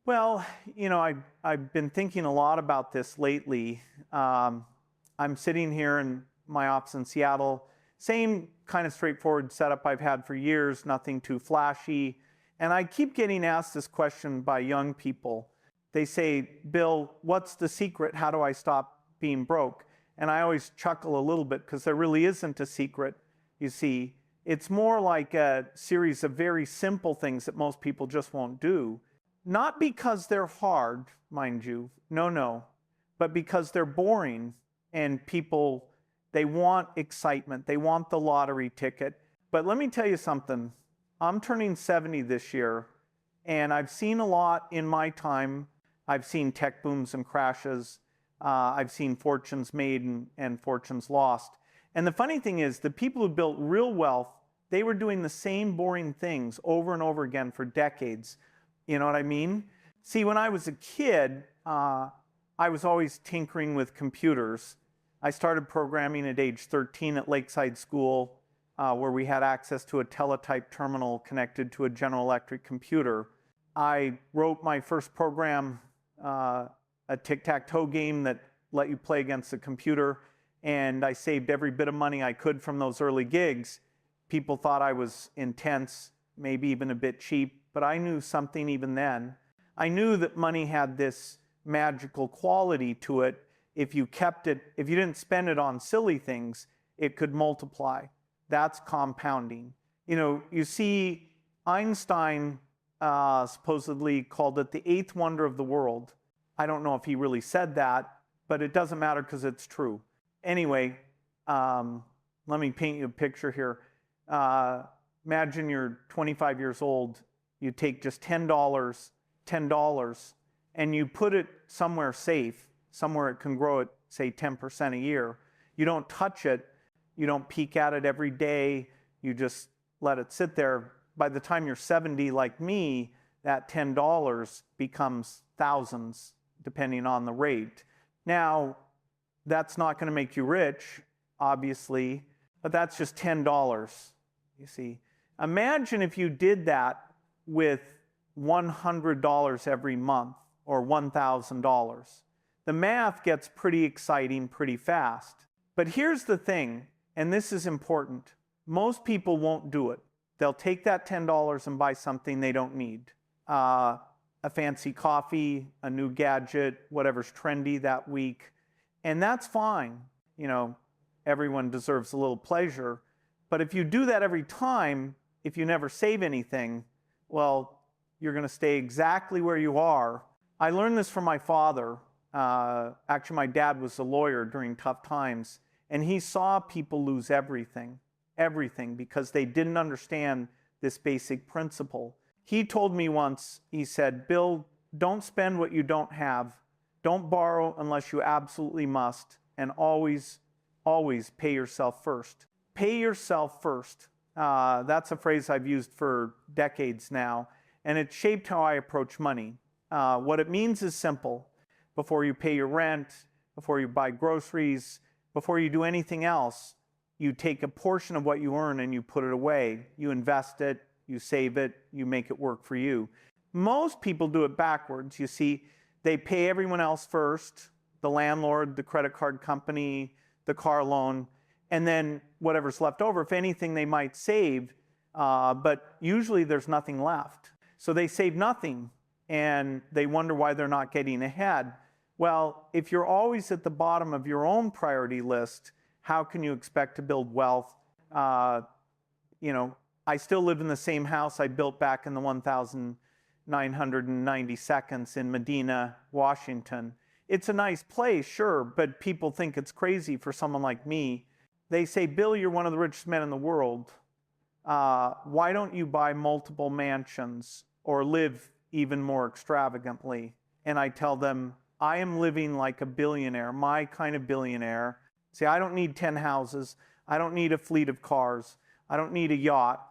Well, I've been thinking a lot about this lately. I'm sitting here in my office in Seattle, same kind of straightforward setup I've had for years, nothing too flashy. And I keep getting asked this question by young people. They say, Bill, what's the secret? How do I stop being broke? And I always chuckle a little bit because there really isn't a secret, you see. It's more like a series of very simple things that most people just won't do. Not because they're hard, mind you, no, but because they're boring and people, they want excitement, they want the lottery ticket. But let me tell you something, I'm turning 70 this year, and I've seen a lot in my time. I've seen tech booms and crashes. I've seen fortunes made and fortunes lost. And the funny thing is, the people who built real wealth, they were doing the same boring things over and over again for decades. You know what I mean? See, when I was a kid, I was always tinkering with computers. I started programming at age 13 at Lakeside School, where we had access to a teletype terminal connected to a General Electric computer. I wrote my first program, a tic-tac-toe game that let you play against the computer, and I saved every bit of money I could from those early gigs. People thought I was intense, maybe even a bit cheap, but I knew something even then. I knew that money had this magical quality to it. If you kept it, if you didn't spend it on silly things, it could multiply. That's compounding. You see, Einstein supposedly called it the eighth wonder of the world. I don't know if he really said that, but it doesn't matter because it's true. Anyway, let me paint you a picture here. Imagine you're 25 years old. You take just $10, and you put it somewhere safe, somewhere it can grow at, say, 10% a year. You don't touch it. You don't peek at it every day. You just let it sit there. By the time you're 70, like me, that $10 becomes thousands, depending on the rate. Now, that's not going to make you rich, obviously, but that's just $10, you see. Imagine if you did that with $100 every month or $1,000. The math gets pretty exciting pretty fast. But here's the thing, and this is important. Most people won't do it. They'll take that $10 and buy something they don't need. A fancy coffee, a new gadget, whatever's trendy that week. And that's fine. Everyone deserves a little pleasure. But if you do that every time, if you never save anything, well, you're going to stay exactly where you are. I learned this from my father. Actually, my dad was a lawyer during tough times, and he saw people lose everything, because they didn't understand this basic principle. He told me once, he said, Bill, don't spend what you don't have. Don't borrow unless you absolutely must, and always pay yourself first. Pay yourself first. That's a phrase I've used for decades now, and it shaped how I approach money. What it means is simple. Before you pay your rent, before you buy groceries, before you do anything else, you take a portion of what you earn and you put it away. You invest it, you save it, you make it work for you. Most people do it backwards. You see, they pay everyone else first, the landlord, the credit card company, the car loan, and then whatever's left over, if anything, they might save, but usually there's nothing left. So they save nothing, and they wonder why they're not getting ahead. Well, if you're always at the bottom of your own priority list, how can you expect to build wealth? I still live in the same house I built back in the 1992nd in Medina, Washington. It's a nice place, sure, but people think it's crazy for someone like me. They say, Bill, you're one of the richest men in the world. Why don't you buy multiple mansions or live even more extravagantly? And I tell them, I am living like a billionaire, my kind of billionaire. See, I don't need 10 houses. I don't need a fleet of cars. I don't need a yacht.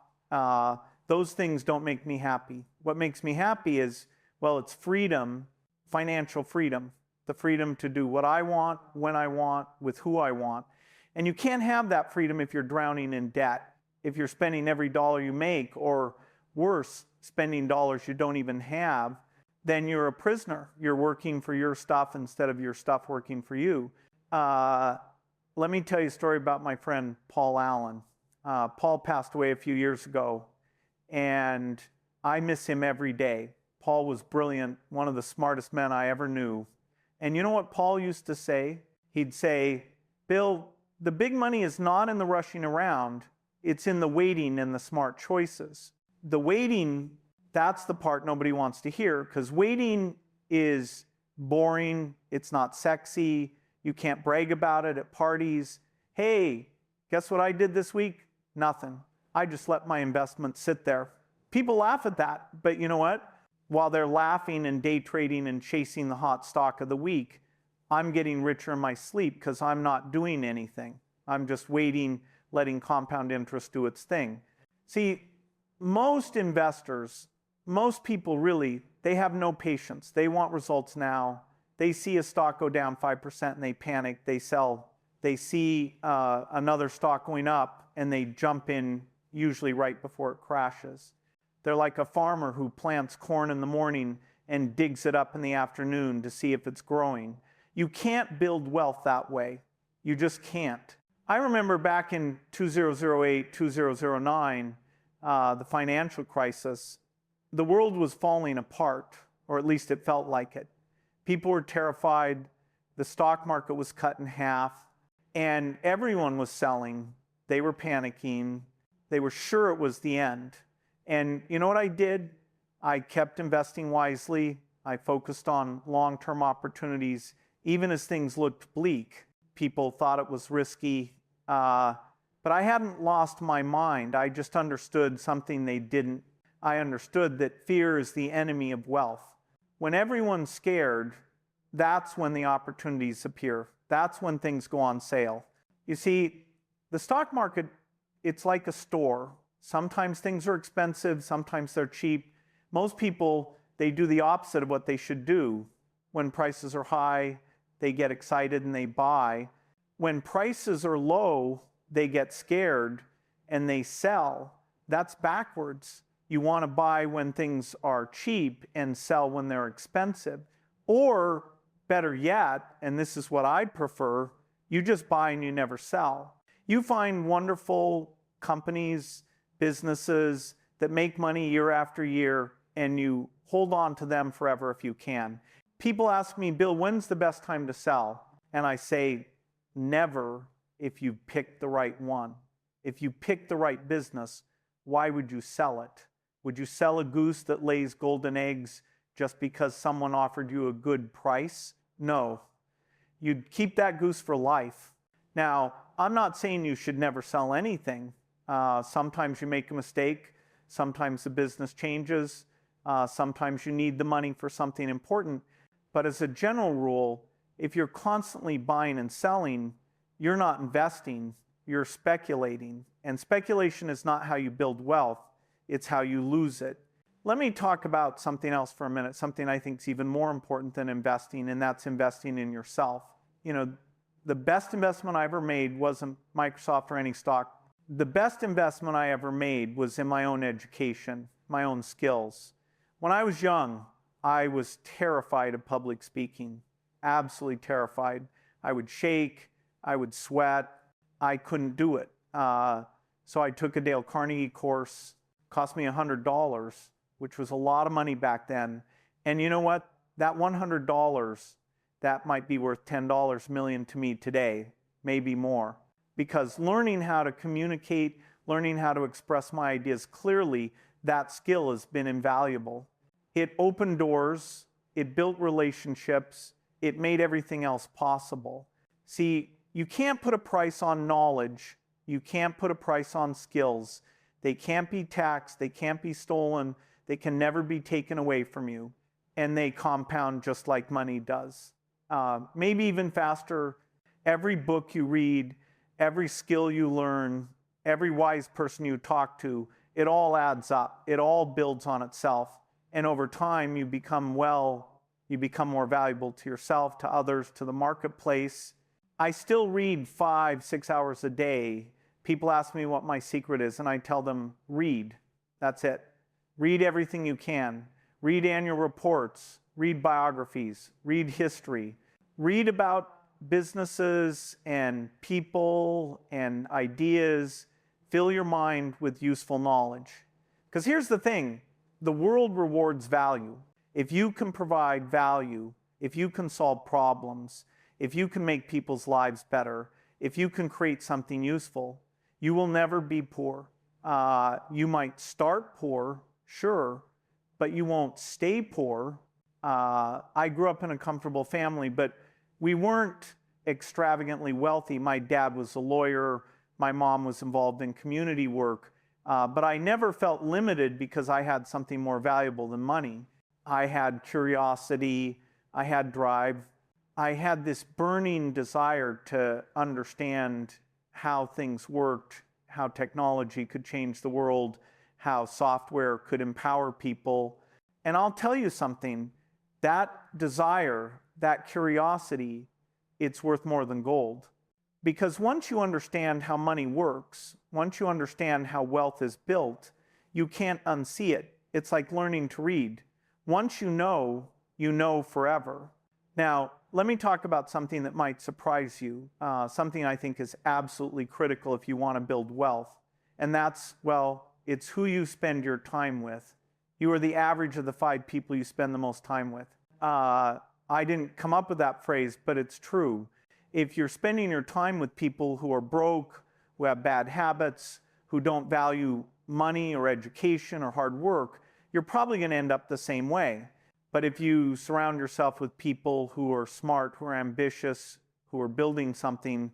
Those things don't make me happy. What makes me happy is, well, it's freedom, financial freedom, the freedom to do what I want, when I want, with who I want. And you can't have that freedom if you're drowning in debt, if you're spending every dollar you make, or worse, spending dollars you don't even have. then you're a prisoner. You're working for your stuff instead of your stuff working for you. Let me tell you a story about my friend Paul Allen. Paul passed away a few years ago, and I miss him every day. Paul was brilliant, one of the smartest men I ever knew. And you know what Paul used to say? He'd say, Bill, the big money is not in the rushing around, it's in the waiting and the smart choices. The waiting, that's the part nobody wants to hear, because waiting is boring, it's not sexy, you can't brag about it at parties. Hey, guess what I did this week? Nothing. I just let my investment sit there. People laugh at that, but you know what? While they're laughing and day trading and chasing the hot stock of the week, I'm getting richer in my sleep because I'm not doing anything. I'm just waiting, letting compound interest do its thing. See, most investors, most people really, they have no patience. They want results now. They see a stock go down 5% and they panic, they sell. They see another stock going up and they jump in, usually right before it crashes. They're like a farmer who plants corn in the morning and digs it up in the afternoon to see if it's growing. You can't build wealth that way. You just can't. I remember back in 2008, 2009, the financial crisis, the world was falling apart, or at least it felt like it. People were terrified. The stock market was cut in half, and everyone was selling. They were panicking. They were sure it was the end. And you know what I did? I kept investing wisely. I focused on long-term opportunities, even as things looked bleak. People thought it was risky, but I hadn't lost my mind. I just understood something they didn't. I understood that fear is the enemy of wealth. When everyone's scared, that's when the opportunities appear. That's when things go on sale. You see, the stock market, it's like a store. Sometimes things are expensive, sometimes they're cheap. Most people, they do the opposite of what they should do. When prices are high, they get excited and they buy. When prices are low, they get scared and they sell. That's backwards. You want to buy when things are cheap and sell when they're expensive. Or better yet, and this is what I'd prefer, you just buy and you never sell. You find wonderful companies, businesses that make money year after year, and you hold on to them forever if you can. People ask me, Bill, when's the best time to sell? And I say, never, if you pick the right one. If you pick the right business, why would you sell it? Would you sell a goose that lays golden eggs just because someone offered you a good price? No. You'd keep that goose for life. Now, I'm not saying you should never sell anything. Sometimes you make a mistake. Sometimes the business changes. Sometimes you need the money for something important. But as a general rule, if you're constantly buying and selling, you're not investing, you're speculating. And speculation is not how you build wealth, it's how you lose it. Let me talk about something else for a minute, something I think is even more important than investing, and that's investing in yourself. You know, the best investment I ever made wasn't Microsoft or any stock. The best investment I ever made was in my own education, my own skills. When I was young, I was terrified of public speaking, absolutely terrified. I would shake, I would sweat, I couldn't do it. So I took a Dale Carnegie course, cost me $100, which was a lot of money back then. And you know what? That $100, that might be worth $10 million to me today, maybe more. Because learning how to communicate, learning how to express my ideas clearly, that skill has been invaluable. It opened doors, it built relationships, it made everything else possible. See, you can't put a price on knowledge, you can't put a price on skills. They can't be taxed, they can't be stolen, they can never be taken away from you, and they compound just like money does. Maybe even faster. Every book you read, every skill you learn, every wise person you talk to, it all adds up. It all builds on itself. And over time, you become more valuable to yourself, to others, to the marketplace. I still read 5-6 hours a day. People ask me what my secret is, and I tell them, read. That's it. Read everything you can. read annual reports, read biographies, read history, read about businesses and people and ideas. Fill your mind with useful knowledge. Because here's the thing, the world rewards value. If you can provide value, if you can solve problems, if you can make people's lives better, if you can create something useful, you will never be poor. You might start poor, sure, but you won't stay poor. I grew up in a comfortable family, but we weren't extravagantly wealthy. My dad was a lawyer. My mom was involved in community work. But I never felt limited because I had something more valuable than money. I had curiosity. I had drive. I had this burning desire to understand how things worked, how technology could change the world, how software could empower people. And I'll tell you something, that desire, that curiosity, it's worth more than gold. Because once you understand how money works, once you understand how wealth is built, you can't unsee it. It's like learning to read. Once you know forever. Now, let me talk about something that might surprise you, something I think is absolutely critical if you want to build wealth. And that's, well, it's who you spend your time with. You are the average of the 5 people you spend the most time with. I didn't come up with that phrase, but it's true. If you're spending your time with people who are broke, who have bad habits, who don't value money or education or hard work, you're probably going to end up the same way. But if you surround yourself with people who are smart, who are ambitious, who are building something,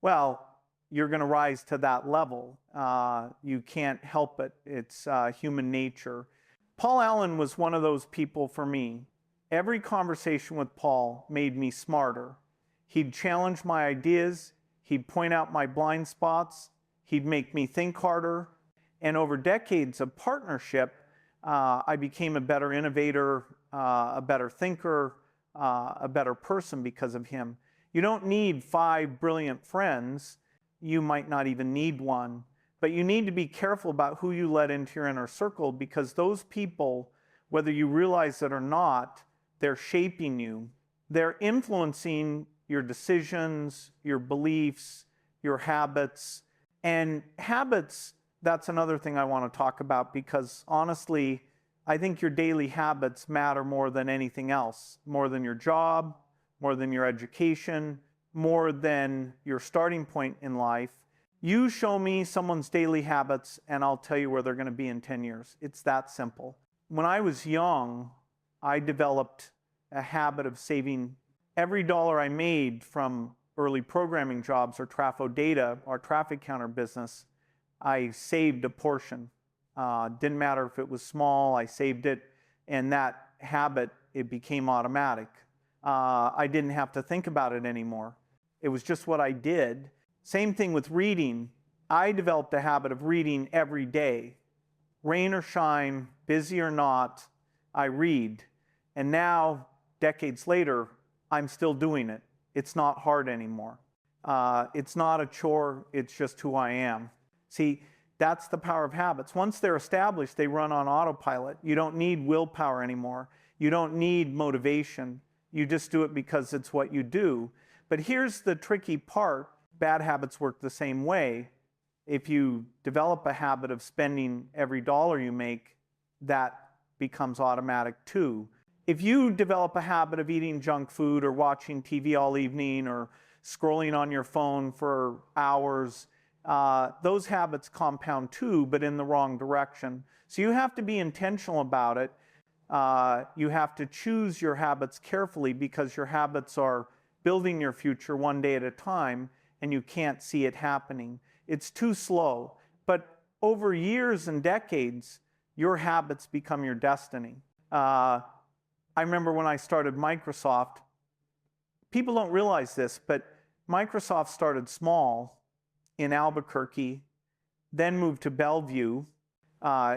well, you're going to rise to that level. You can't help it. It's human nature. Paul Allen was one of those people for me. Every conversation with Paul made me smarter. He'd challenge my ideas. He'd point out my blind spots. He'd make me think harder. And over decades of partnership, I became a better innovator, a better thinker, a better person because of him. You don't need 5 brilliant friends. You might not even need one. But you need to be careful about who you let into your inner circle, because those people, whether you realize it or not, they're shaping you. They're influencing your decisions, your beliefs, your habits. And habits, that's another thing I want to talk about, because honestly, I think your daily habits matter more than anything else, more than your job, more than your education, more than your starting point in life. You show me someone's daily habits and I'll tell you where they're going to be in 10 years. It's that simple. When I was young, I developed a habit of saving every dollar I made from early programming jobs or Trafo Data, our traffic counter business. I saved a portion. Didn't matter if it was small, I saved it, and that habit, it became automatic. I didn't have to think about it anymore. It was just what I did. Same thing with reading. I developed a habit of reading every day. Rain or shine, busy or not, I read. And now, decades later, I'm still doing it. It's not hard anymore. It's not a chore, it's just who I am. See, that's the power of habits. Once they're established, they run on autopilot. You don't need willpower anymore. You don't need motivation. You just do it because it's what you do. But here's the tricky part. Bad habits work the same way. If you develop a habit of spending every dollar you make, that becomes automatic too. If you develop a habit of eating junk food or watching TV all evening or scrolling on your phone for hours, those habits compound too, but in the wrong direction. So you have to be intentional about it. You have to choose your habits carefully, because your habits are building your future one day at a time, and you can't see it happening. It's too slow. But over years and decades, your habits become your destiny. I remember when I started Microsoft, people don't realize this, but Microsoft started small in Albuquerque, then moved to Bellevue.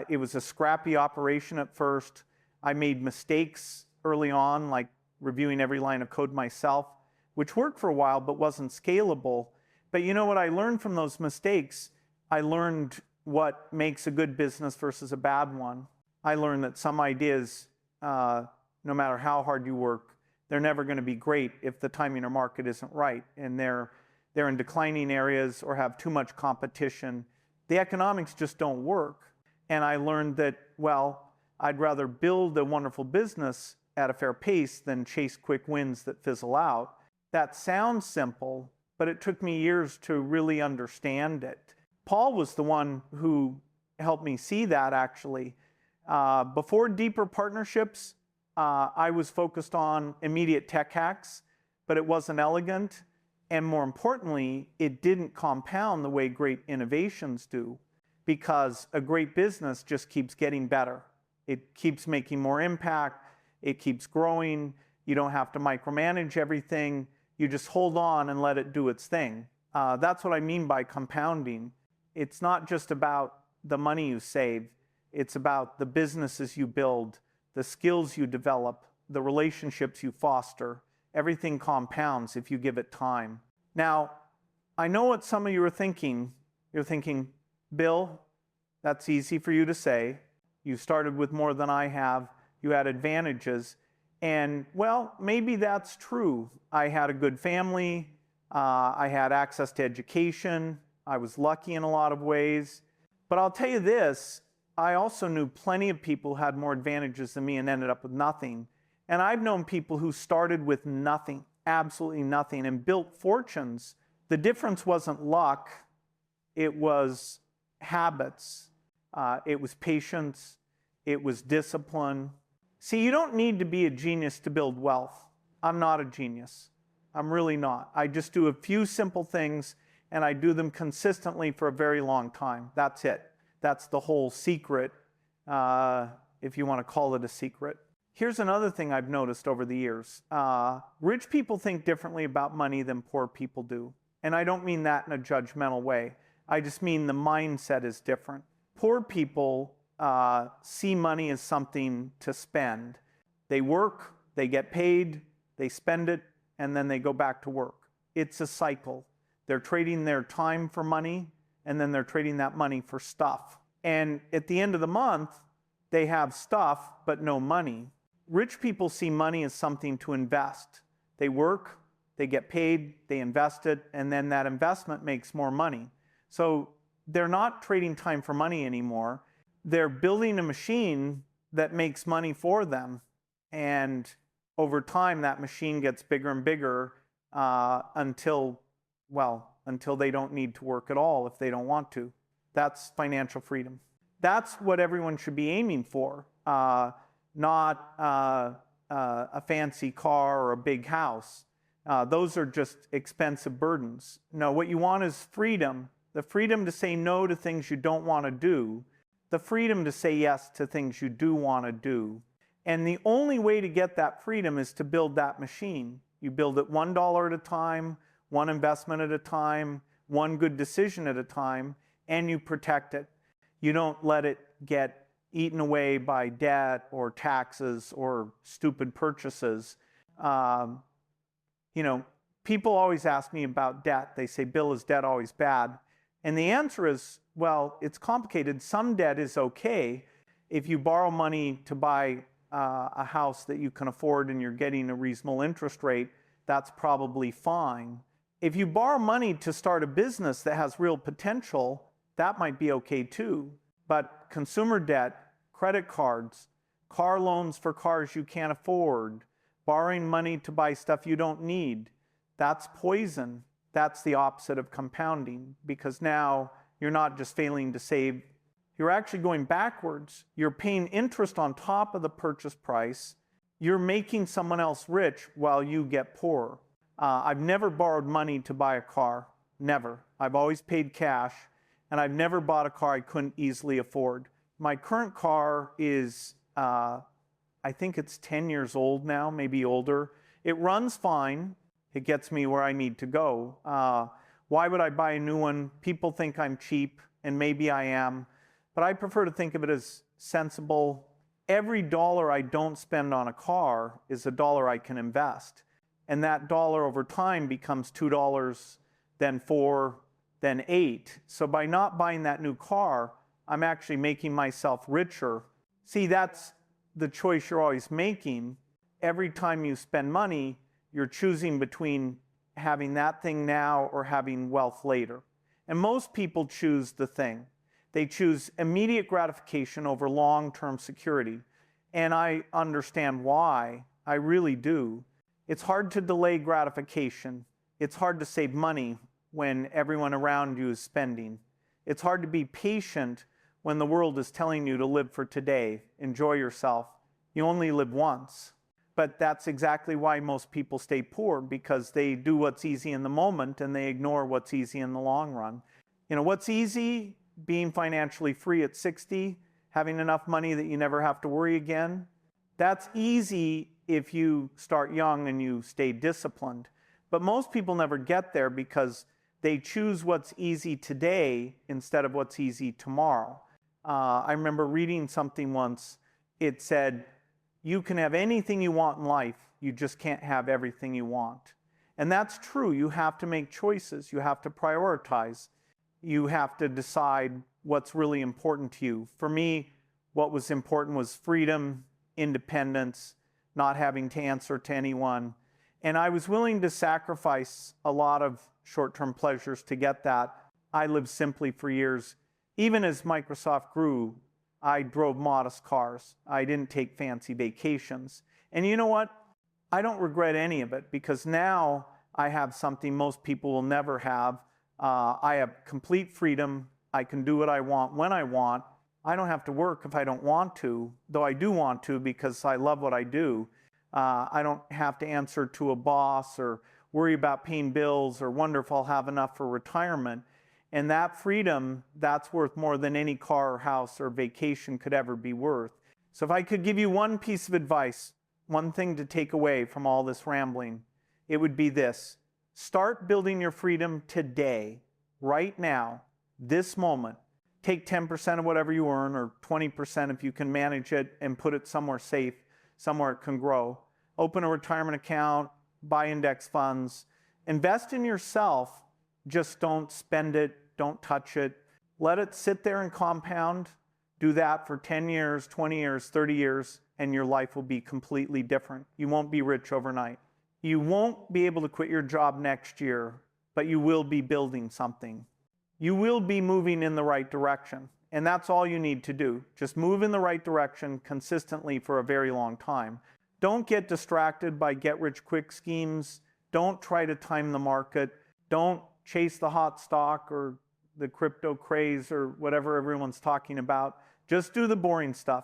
It was a scrappy operation at first. I made mistakes early on, like reviewing every line of code myself, which worked for a while but wasn't scalable. But you know what I learned from those mistakes? I learned what makes a good business versus a bad one. I learned that some ideas no matter how hard you work, they're never going to be great if the timing or market isn't right, and they're in declining areas or have too much competition. The economics just don't work. And I learned that, well, I'd rather build a wonderful business at a fair pace than chase quick wins that fizzle out. That sounds simple, but it took me years to really understand it. Paul was the one who helped me see that, actually. Before deeper partnerships, I was focused on immediate tech hacks, but it wasn't elegant. And more importantly, it didn't compound the way great innovations do, because a great business just keeps getting better. It keeps making more impact. It keeps growing. You don't have to micromanage everything. You just hold on and let it do its thing. That's what I mean by compounding. It's not just about the money you save. It's about the businesses you build, the skills you develop, the relationships you foster. Everything compounds if you give it time. Now, I know what some of you are thinking. You're thinking, Bill, that's easy for you to say. You started with more than I have. You had advantages. And, well, maybe that's true. I had a good family. I had access to education. I was lucky in a lot of ways. But I'll tell you this, I also knew plenty of people who had more advantages than me and ended up with nothing. And I've known people who started with nothing, absolutely nothing, and built fortunes. The difference wasn't luck. It was habits. It was patience. It was discipline. See, you don't need to be a genius to build wealth. I'm not a genius. I'm really not. I just do a few simple things, and I do them consistently for a very long time. That's it. That's the whole secret, if you want to call it a secret. Here's another thing I've noticed over the years. Rich people think differently about money than poor people do. And I don't mean that in a judgmental way. I just mean the mindset is different. Poor people see money as something to spend. They work, they get paid, they spend it, and then they go back to work. It's a cycle. They're trading their time for money, and then they're trading that money for stuff. And at the end of the month, they have stuff, but no money. Rich people see money as something to invest. They work, they get paid, they invest it, and then that investment makes more money. So they're not trading time for money anymore. They're building a machine that makes money for them. And over time, that machine gets bigger and bigger until they don't need to work at all if they don't want to. That's financial freedom. That's what everyone should be aiming for, not a fancy car or a big house. Those are just expensive burdens. No, what you want is freedom. The freedom to say no to things you don't want to do. The freedom to say yes to things you do want to do. And the only way to get that freedom is to build that machine. You build it $1 at a time, one investment at a time, one good decision at a time, and you protect it. You don't let it get eaten away by debt or taxes or stupid purchases. People always ask me about debt. They say, Bill, is debt always bad? And the answer is, well, it's complicated. Some debt is okay. If you borrow money to buy a house that you can afford and you're getting a reasonable interest rate, that's probably fine. If you borrow money to start a business that has real potential, that might be okay too. But consumer debt, credit cards, car loans for cars you can't afford, borrowing money to buy stuff you don't need, that's poison. That's the opposite of compounding, because now you're not just failing to save, you're actually going backwards. You're paying interest on top of the purchase price. You're making someone else rich while you get poor. I've never borrowed money to buy a car, never. I've always paid cash, and I've never bought a car I couldn't easily afford. My current car is, I think it's 10 years old now, maybe older. It runs fine. It gets me where I need to go. Why would I buy a new one? People think I'm cheap, and maybe I am, but I prefer to think of it as sensible. Every dollar I don't spend on a car is a dollar I can invest. And that dollar over time becomes $2, then $4, then $8. So by not buying that new car, I'm actually making myself richer. See, that's the choice you're always making. Every time you spend money, you're choosing between having that thing now or having wealth later. And most people choose the thing. They choose immediate gratification over long-term security. And I understand why. I really do. It's hard to delay gratification. It's hard to save money when everyone around you is spending. It's hard to be patient when the world is telling you to live for today, enjoy yourself. You only live once. But that's exactly why most people stay poor, because they do what's easy in the moment and they ignore what's easy in the long run. You know, what's easy? Being financially free at 60, having enough money that you never have to worry again. That's easy if you start young and you stay disciplined. But most people never get there because they choose what's easy today instead of what's easy tomorrow. I remember reading something once. It said, you can have anything you want in life, you just can't have everything you want. And that's true. You have to make choices. You have to prioritize. You have to decide what's really important to you. For me, what was important was freedom, independence, not having to answer to anyone. And I was willing to sacrifice a lot of short-term pleasures to get that. I lived simply for years. Even as Microsoft grew, I drove modest cars. I didn't take fancy vacations. And you know what? I don't regret any of it, because now I have something most people will never have. I have complete freedom. I can do what I want when I want. I don't have to work if I don't want to, though I do want to because I love what I do. I don't have to answer to a boss or worry about paying bills or wonder if I'll have enough for retirement. And that freedom, that's worth more than any car or house or vacation could ever be worth. So if I could give you one piece of advice, one thing to take away from all this rambling, it would be this. Start building your freedom today, right now, this moment. Take 10% of whatever you earn, or 20% if you can manage it, and put it somewhere safe, somewhere it can grow. Open a retirement account, buy index funds, invest in yourself. Just don't spend it, don't touch it. Let it sit there and compound. Do that for 10 years, 20 years, 30 years, and your life will be completely different. You won't be rich overnight. You won't be able to quit your job next year, but you will be building something. You will be moving in the right direction, and that's all you need to do. Just move in the right direction consistently for a very long time. Don't get distracted by get-rich-quick schemes. Don't try to time the market. Don't chase the hot stock or the crypto craze or whatever everyone's talking about. Just do the boring stuff.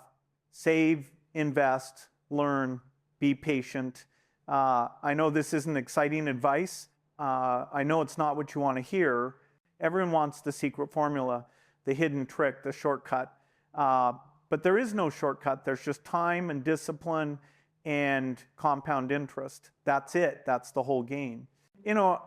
Save, invest, learn, be patient. I know this isn't exciting advice. I know it's not what you want to hear. Everyone wants the secret formula, the hidden trick, the shortcut. But there is no shortcut. There's just time and discipline and compound interest. That's it. That's the whole game. You know,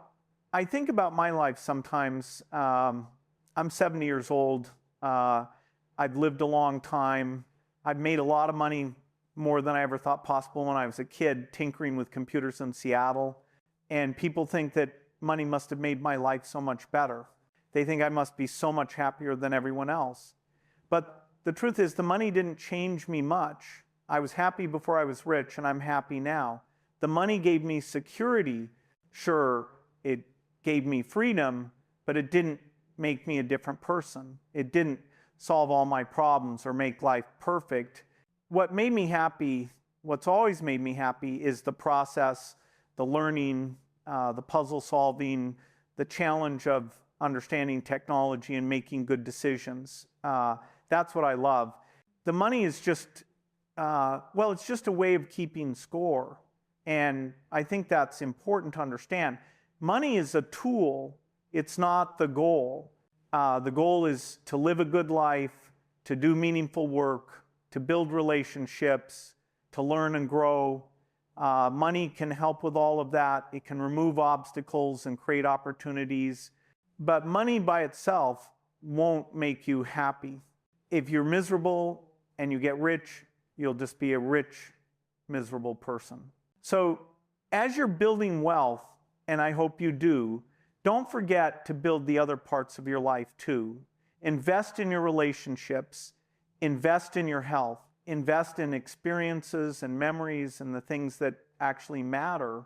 I think about my life sometimes. I'm 70 years old. I've lived a long time. I've made a lot of money, more than I ever thought possible when I was a kid, tinkering with computers in Seattle. And people think that money must have made my life so much better. They think I must be so much happier than everyone else. But the truth is, the money didn't change me much. I was happy before I was rich, and I'm happy now. The money gave me security. Sure, it gave me freedom, but it didn't make me a different person. It didn't solve all my problems or make life perfect. What made me happy, what's always made me happy, is the process, the learning, the puzzle solving, the challenge of understanding technology and making good decisions. That's what I love. The money is just, well, it's just a way of keeping score. And I think that's important to understand. Money is a tool. It's not the goal. The goal is to live a good life, to do meaningful work, to build relationships, to learn and grow. Money can help with all of that. It can remove obstacles and create opportunities. But money by itself won't make you happy. If you're miserable and you get rich, you'll just be a rich, miserable person. So as you're building wealth, and I hope you do, don't forget to build the other parts of your life too. Invest in your relationships. Invest in your health. invest in experiences and memories and the things that actually matter.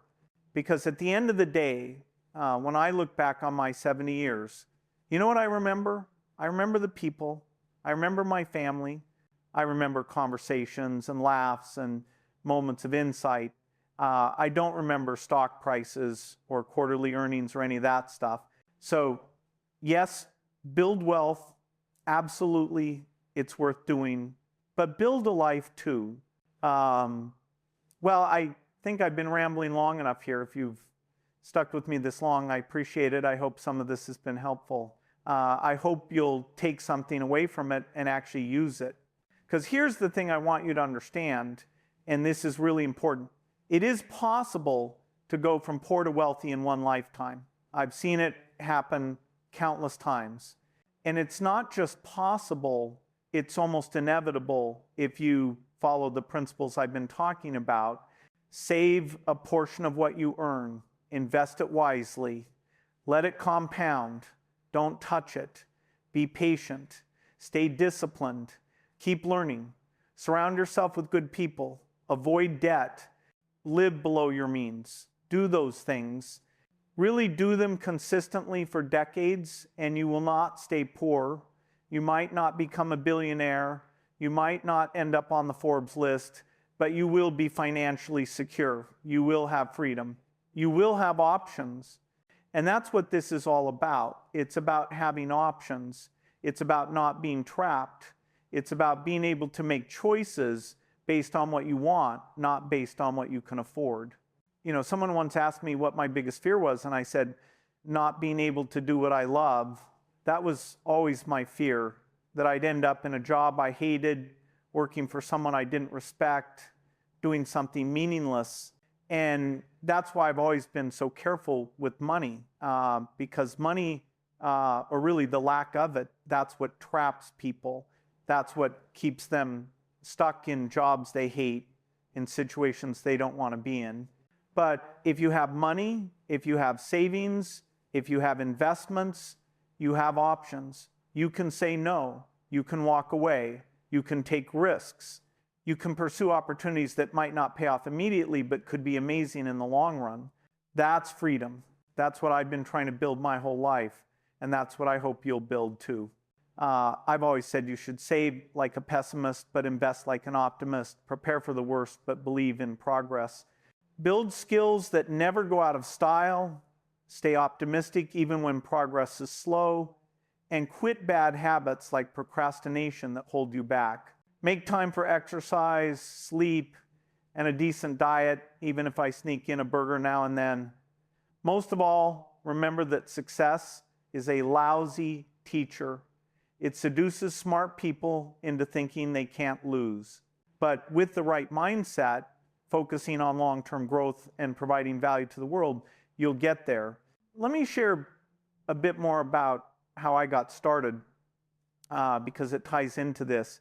Because at the end of the day, when I look back on my 70 years, you know what I remember? I remember the people. I remember my family. I remember conversations and laughs and moments of insight. I don't remember stock prices or quarterly earnings or any of that stuff. So yes, build wealth. Absolutely, it's worth doing. But build a life too. Well, I think I've been rambling long enough here. If you've stuck with me this long, I appreciate it. I hope some of this has been helpful. I hope you'll take something away from it and actually use it. Because here's the thing I want you to understand, and this is really important. It is possible to go from poor to wealthy in one lifetime. I've seen it happen countless times. And it's not just possible, it's almost inevitable if you follow the principles I've been talking about. Save a portion of what you earn, invest it wisely, let it compound, don't touch it, be patient, stay disciplined, keep learning, surround yourself with good people, avoid debt, live below your means, do those things. Really do them consistently for decades and you will not stay poor. You might not become a billionaire. You might not end up on the Forbes list, but you will be financially secure. You will have freedom. You will have options. And that's what this is all about. It's about having options. It's about not being trapped. It's about being able to make choices based on what you want, not based on what you can afford. You know, someone once asked me what my biggest fear was, and I said, not being able to do what I love. That was always my fear, that I'd end up in a job I hated, working for someone I didn't respect, doing something meaningless. And that's why I've always been so careful with money, because money, or really the lack of it, that's what traps people. That's what keeps them stuck in jobs they hate, in situations they don't want to be in. But if you have money, if you have savings, if you have investments, you have options. You can say no. You can walk away. You can take risks. You can pursue opportunities that might not pay off immediately, but could be amazing in the long run. That's freedom. That's what I've been trying to build my whole life, and that's what I hope you'll build too. I've always said you should save like a pessimist, but invest like an optimist. Prepare for the worst, but believe in progress. Build skills that never go out of style. Stay optimistic even when progress is slow. And quit bad habits like procrastination that hold you back. Make time for exercise, sleep, and a decent diet, even if I sneak in a burger now and then. Most of all, remember that success is a lousy teacher. It seduces smart people into thinking they can't lose. But with the right mindset, focusing on long-term growth and providing value to the world, you'll get there. Let me share a bit more about how I got started, because it ties into this.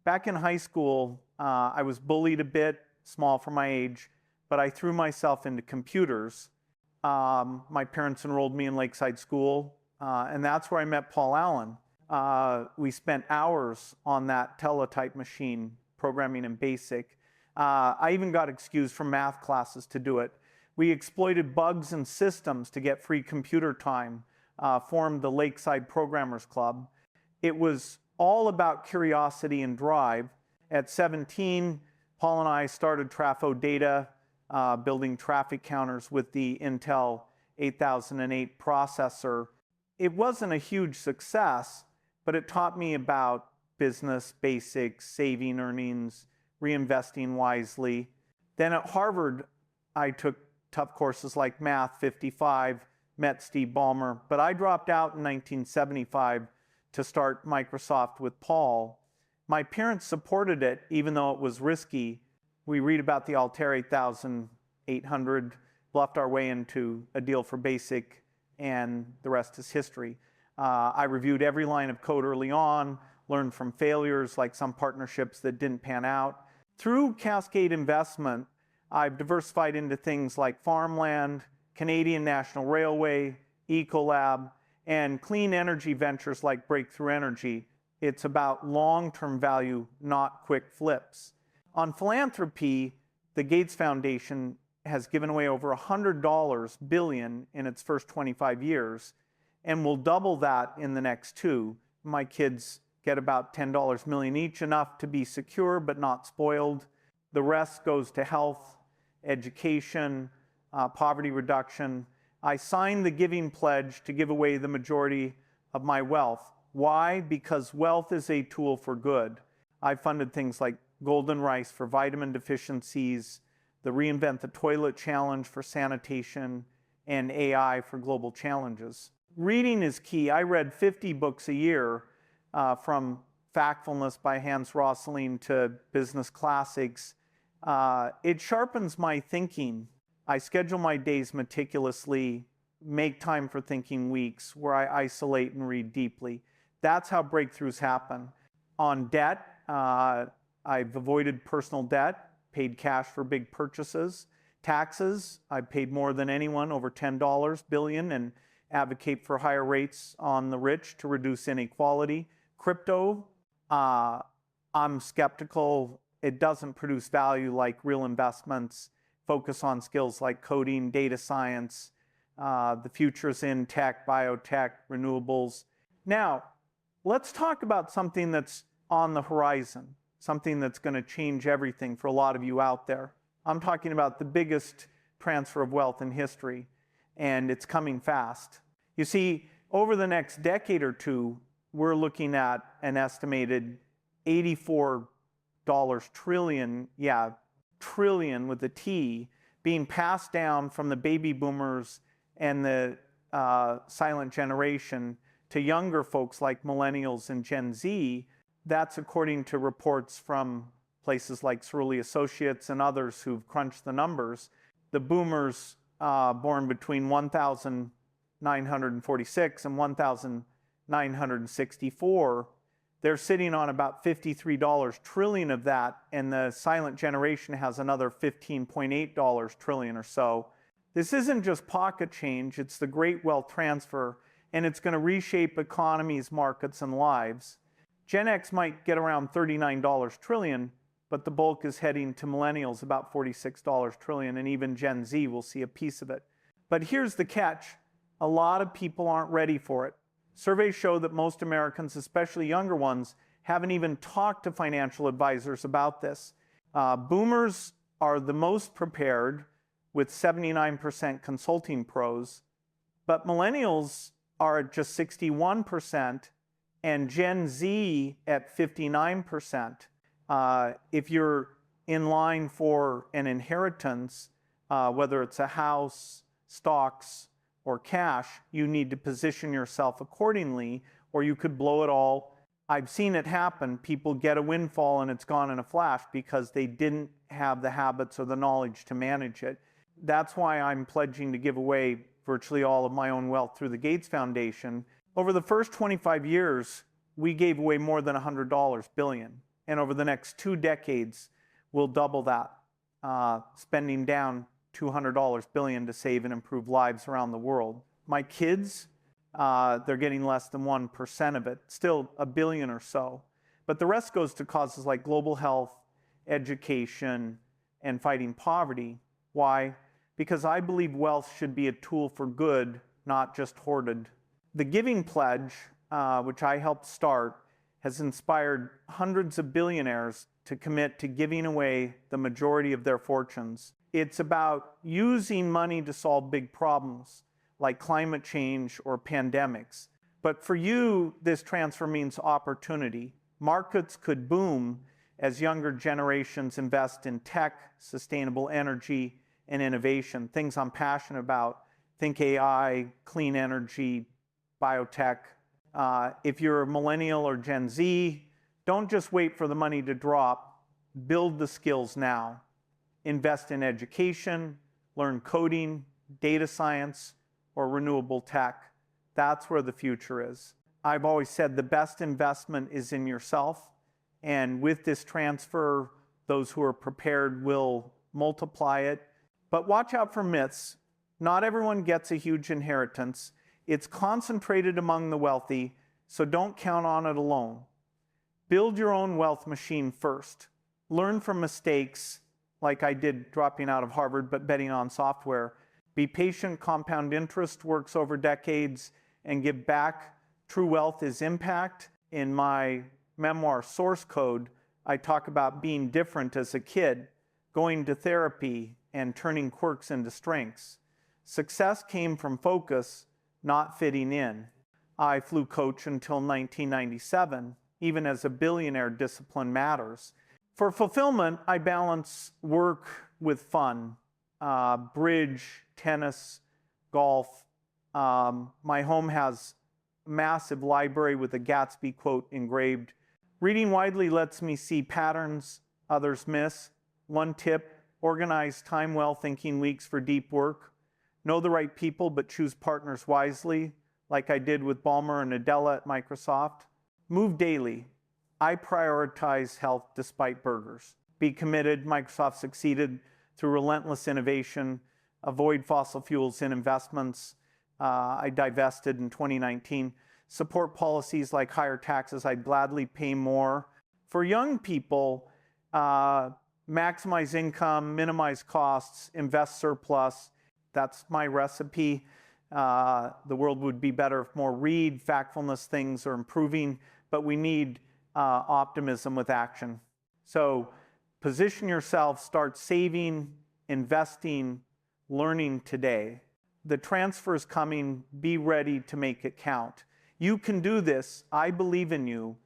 Back in high school, I was bullied a bit, small for my age, but I threw myself into computers. My parents enrolled me in Lakeside School, and that's where I met Paul Allen. We spent hours on that teletype machine, programming in BASIC. I even got excused from math classes to do it. We exploited bugs and systems to get free computer time, formed the Lakeside Programmers Club. It was all about curiosity and drive. At 17, Paul and I started Trafo Data, building traffic counters with the Intel 8008 processor. It wasn't a huge success, but it taught me about business basics, saving earnings, reinvesting wisely. Then at Harvard, I took tough courses like Math 55, met Steve Ballmer, but I dropped out in 1975 to start Microsoft with Paul. My parents supported it, even though it was risky. We read about the Altair 8800, bluffed our way into a deal for BASIC, and the rest is history. I reviewed every line of code early on, learned from failures like some partnerships that didn't pan out. Through Cascade Investment, I've diversified into things like farmland, Canadian National Railway, Ecolab, and clean energy ventures like Breakthrough Energy. It's about long-term value, not quick flips. On philanthropy, the Gates Foundation has given away over $100 billion in its first 25 years, and will double that in the next 2. My kids get about $10 million each, enough to be secure but not spoiled. The rest goes to health, education, poverty reduction. I signed the giving pledge to give away the majority of my wealth. Why? Because wealth is a tool for good. I funded things like Golden Rice for vitamin deficiencies, the Reinvent the Toilet Challenge for sanitation, and AI for global challenges. Reading is key. I read 50 books a year, from Factfulness by Hans Rosling to business classics. It sharpens my thinking. I schedule my days meticulously, make time for thinking weeks where I isolate and read deeply. That's how breakthroughs happen. On debt, I've avoided personal debt, paid cash for big purchases. Taxes, I've paid more than anyone, over $10 billion, and advocate for higher rates on the rich to reduce inequality. Crypto, I'm skeptical. It doesn't produce value like real investments. Focus on skills like coding, data science. The future's in tech, biotech, renewables. Now, let's talk about something that's on the horizon, something that's going to change everything for a lot of you out there. I'm talking about the biggest transfer of wealth in history, and it's coming fast. You see, over the next decade or 2, we're looking at an estimated $84 trillion, trillion with a T, being passed down from the baby boomers and the silent generation to younger folks like millennials and Gen Z. That's according to reports from places like Cerulli Associates and others who've crunched the numbers. The boomers born between 1946 and 1964, they're sitting on about $53 trillion of that, and the silent generation has another $15.8 trillion or so. This isn't just pocket change, it's the great wealth transfer, and it's going to reshape economies, markets, and lives. Gen X might get around $39 trillion, but the bulk is heading to millennials, about $46 trillion, and even Gen Z will see a piece of it. But here's the catch. A lot of people aren't ready for it. Surveys show that most Americans, especially younger ones, haven't even talked to financial advisors about this. Boomers are the most prepared, with 79% consulting pros, but millennials are at just 61%, and Gen Z at 59%. If you're in line for an inheritance, whether it's a house, stocks, or cash, you need to position yourself accordingly, or you could blow it all. I've seen it happen. People get a windfall and it's gone in a flash because they didn't have the habits or the knowledge to manage it. That's why I'm pledging to give away virtually all of my own wealth through the Gates Foundation. Over the first 25 years, we gave away more than $100 billion. And over the next 2 decades, we'll double that, spending down $200 billion to save and improve lives around the world. My kids, they're getting less than 1% of it, still $1 billion or so. But the rest goes to causes like global health, education, and fighting poverty. Why? Because I believe wealth should be a tool for good, not just hoarded. The Giving Pledge, which I helped start, has inspired hundreds of billionaires to commit to giving away the majority of their fortunes. It's about using money to solve big problems like climate change or pandemics. But for you, this transfer means opportunity. Markets could boom as younger generations invest in tech, sustainable energy, and innovation, things I'm passionate about. Think AI, clean energy, biotech. If you're a millennial or Gen Z, don't just wait for the money to drop. Build the skills now. Invest in education, learn coding, data science, or renewable tech. That's where the future is. I've always said the best investment is in yourself. And with this transfer, those who are prepared will multiply it. But watch out for myths. Not everyone gets a huge inheritance. It's concentrated among the wealthy, so don't count on it alone. Build your own wealth machine first. Learn from mistakes, like I did dropping out of Harvard but betting on software. Be patient, compound interest works over decades, and give back. True wealth is impact. In my memoir, Source Code, I talk about being different as a kid, going to therapy, and turning quirks into strengths. Success came from focus, not fitting in. I flew coach until 1997. Even as a billionaire, discipline matters. For fulfillment, I balance work with fun. Bridge, tennis, golf. My home has a massive library with a Gatsby quote engraved. Reading widely lets me see patterns others miss. One tip, organize time well, thinking weeks for deep work. Know the right people, but choose partners wisely, like I did with Ballmer and Adela at Microsoft. Move daily. I prioritize health despite burgers. Be committed. Microsoft succeeded through relentless innovation. Avoid fossil fuels in investments. I divested in 2019. Support policies like higher taxes. I'd gladly pay more. For young people, maximize income, minimize costs, invest surplus. That's my recipe. The world would be better if more read, factfulness, things are improving, but we need optimism with action. So position yourself, start saving, investing, learning today. The transfer is coming. Be ready to make it count. You can do this. I believe in you.